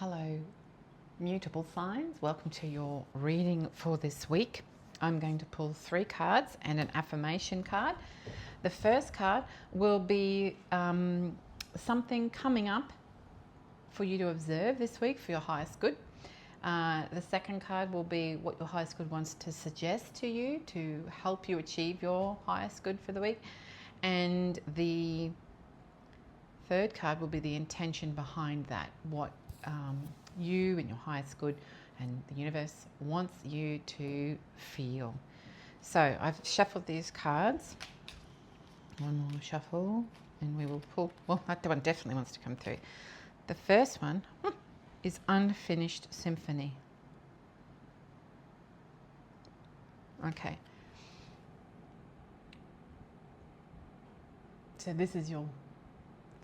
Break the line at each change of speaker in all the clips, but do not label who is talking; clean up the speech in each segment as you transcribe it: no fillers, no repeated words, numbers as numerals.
Hello, mutable signs. Welcome to your reading for this week. I'm going to pull 3 cards and an affirmation card. The first card will be something coming up for you to observe this week for your highest good. The second card will be what your highest good wants to suggest to you to help you achieve your highest good for the week. And the third card will be the intention behind that, what you and your highest good and the universe wants you to feel. So I've shuffled these cards. One more shuffle and we will pull. Well, that one definitely wants to come through. The first one is Unfinished Symphony. Okay. So this is your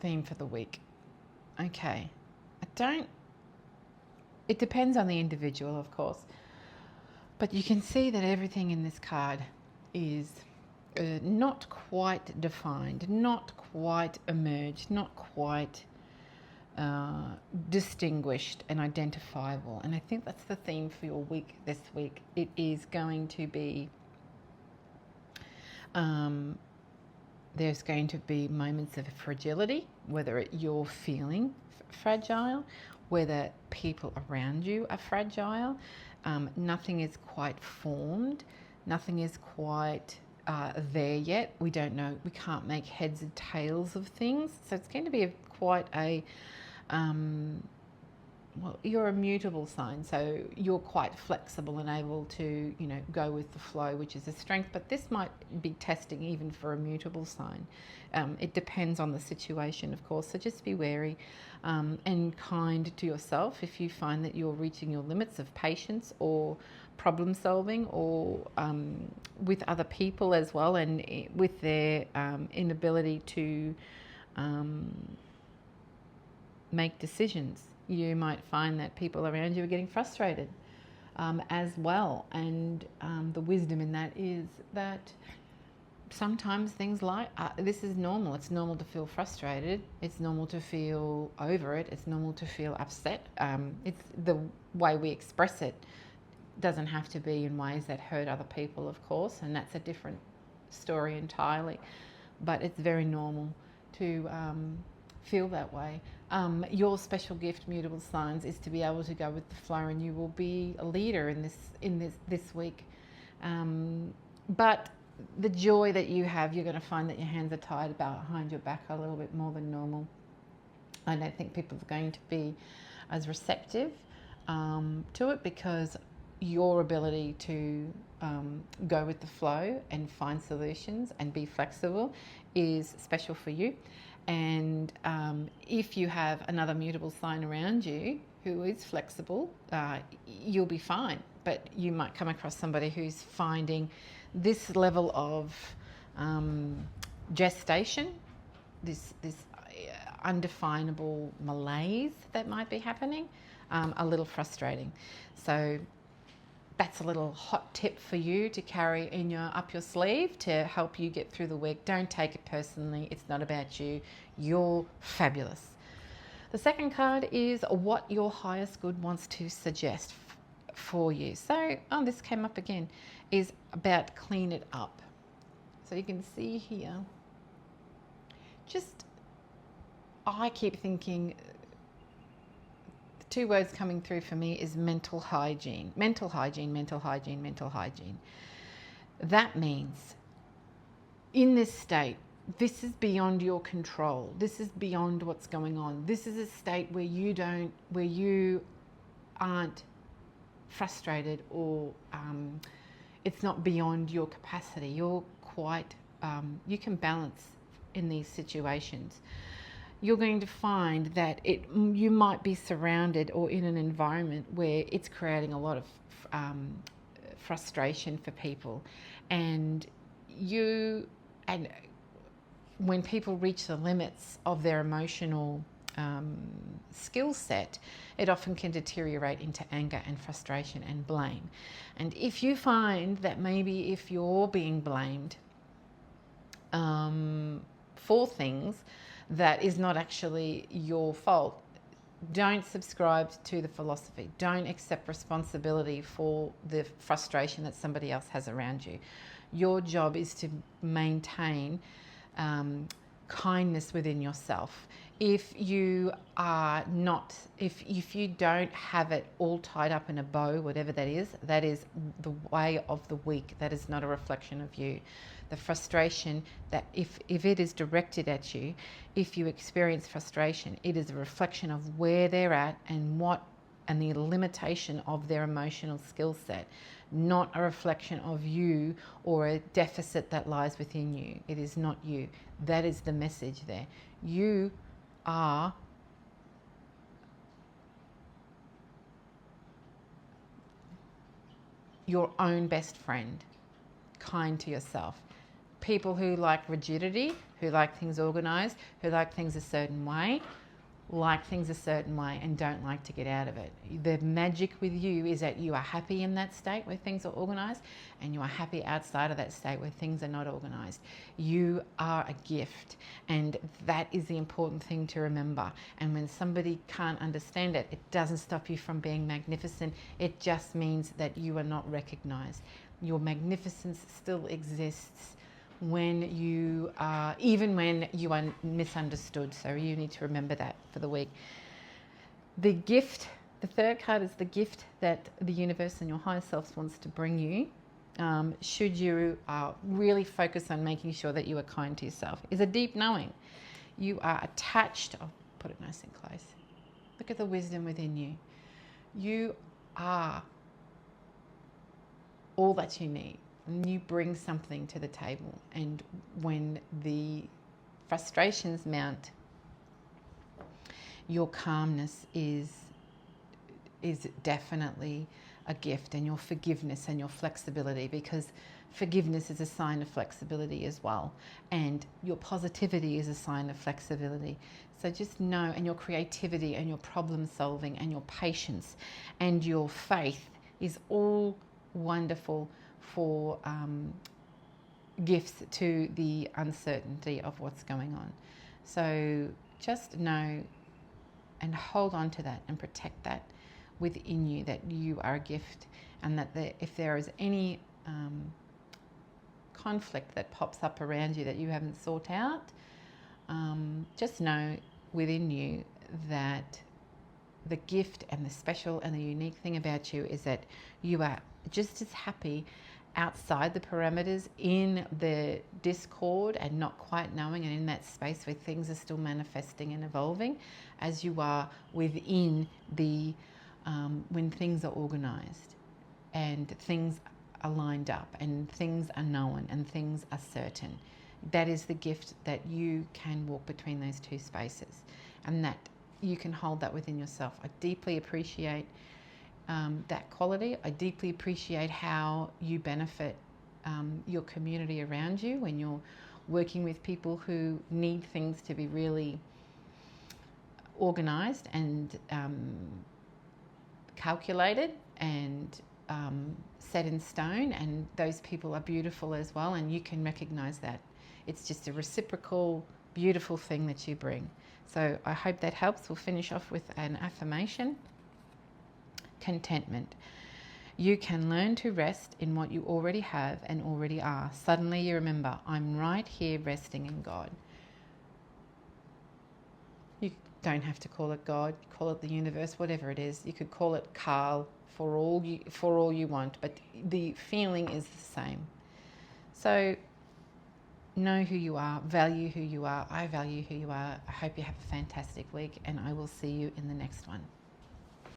theme for the week. Okay. It depends on the individual, of course, but you can see that everything in this card is not quite defined, not quite emerged, not quite distinguished and identifiable. And I think that's the theme for your week this week. It is going to be there's going to be moments of fragility, whether you're feeling fragile, whether people around you are fragile. Nothing is quite formed. Nothing is quite there yet. We don't know. We can't make heads and tails of things. So it's going to be quite a well, you're a mutable sign, so you're quite flexible and able to, go with the flow, which is a strength. But this might be testing even for a mutable sign. It depends on the situation, of course. So just be wary and kind to yourself if you find that you're reaching your limits of patience or problem solving, or with other people as well, and with their inability to make decisions. You might find that people around you are getting frustrated as well. And the wisdom in that is that sometimes things like this is normal. It's normal to feel frustrated. It's normal to feel over it. It's normal to feel upset. It's the way we express it doesn't have to be in ways that hurt other people, of course, and that's a different story entirely. But it's very normal to feel that way. Your special gift, mutable signs, is to be able to go with the flow, and you will be a leader in this week. But the joy that you have, you're going to find that your hands are tied behind your back a little bit more than normal. I don't think people are going to be as receptive to it, because your ability to go with the flow and find solutions and be flexible is special for you. And if you have another mutable sign around you who is flexible, you'll be fine. But you might come across somebody who's finding this level of gestation, this undefinable malaise that might be happening, a little frustrating. So that's a little hot tip for you to carry up your sleeve to help you get through the week. Don't take it personally. It's not about you. You're fabulous. The second card is what your highest good wants to suggest for you. So, this came up again, is about clean it up. So you can see here, I keep thinking, 2 words coming through for me is mental hygiene. Mental hygiene, mental hygiene, mental hygiene. That means in this state, this is beyond your control. This is beyond what's going on. This is a state where you aren't frustrated, or it's not beyond your capacity. You're quite, you can balance in these situations. You're going to find that you might be surrounded or in an environment where it's creating a lot of frustration for people, and when people reach the limits of their emotional skill set, it often can deteriorate into anger and frustration and blame. And if you find that maybe if you're being blamed for things that is not actually your fault, Don't subscribe to the philosophy. Don't accept responsibility for the frustration that somebody else has around you. Your job is to maintain kindness within yourself. If you are not, if you don't have it all tied up in a bow, whatever that is the way of the weak. That is not a reflection of you. The frustration, that if it is directed at you, if you experience frustration, it is a reflection of where they're at and the limitation of their emotional skill set, not a reflection of you or a deficit that lies within you. It is not you. That is the message there. You are your own best friend. Kind to yourself. People who like rigidity, who like things organized, who like things a certain way and don't like to get out of it. The magic with you is that you are happy in that state where things are organized, and you are happy outside of that state where things are not organized. You are a gift, and that is the important thing to remember. And when somebody can't understand it, it doesn't stop you from being magnificent. It just means that you are not recognized. Your magnificence still exists when you are, even when you are misunderstood. So you need to remember that for the week. The gift, the third card, is the gift that the universe and your higher self wants to bring you. Should you really focus on making sure that you are kind to yourself, is a deep knowing. You are attached. I'll put it nice and close. Look at the wisdom within you. You are all that you need. And you bring something to the table. And when the frustrations mount, your calmness is definitely a gift, and your forgiveness and your flexibility, because forgiveness is a sign of flexibility as well, and your positivity is a sign of flexibility. So just know, and your creativity and your problem solving and your patience and your faith is all wonderful for gifts to the uncertainty of what's going on. So just know and hold on to that and protect that within you, that you are a gift, and that if there is any conflict that pops up around you that you haven't sought out, just know within you that the gift and the special and the unique thing about you is that you are just as happy outside the parameters, in the discord and not quite knowing, and in that space where things are still manifesting and evolving, as you are within the when things are organized and things are lined up and things are known and things are certain. That is the gift, that you can walk between those two spaces, and that you can hold that within yourself. I deeply appreciate that quality. I deeply appreciate how you benefit your community around you when you're working with people who need things to be really organized and calculated and set in stone, and those people are beautiful as well, and you can recognize that. It's just a reciprocal, beautiful thing that you bring. So I hope that helps. We'll finish off with an affirmation. Contentment. You can learn to rest in what you already have and already are. Suddenly you remember, I'm right here resting in God. You don't have to call it God, call it the universe, whatever it is. You could call it Carl for all you want, but the feeling is the same. So know who you are, value who you are. I value who you are. I hope you have a fantastic week, and I will see you in the next one.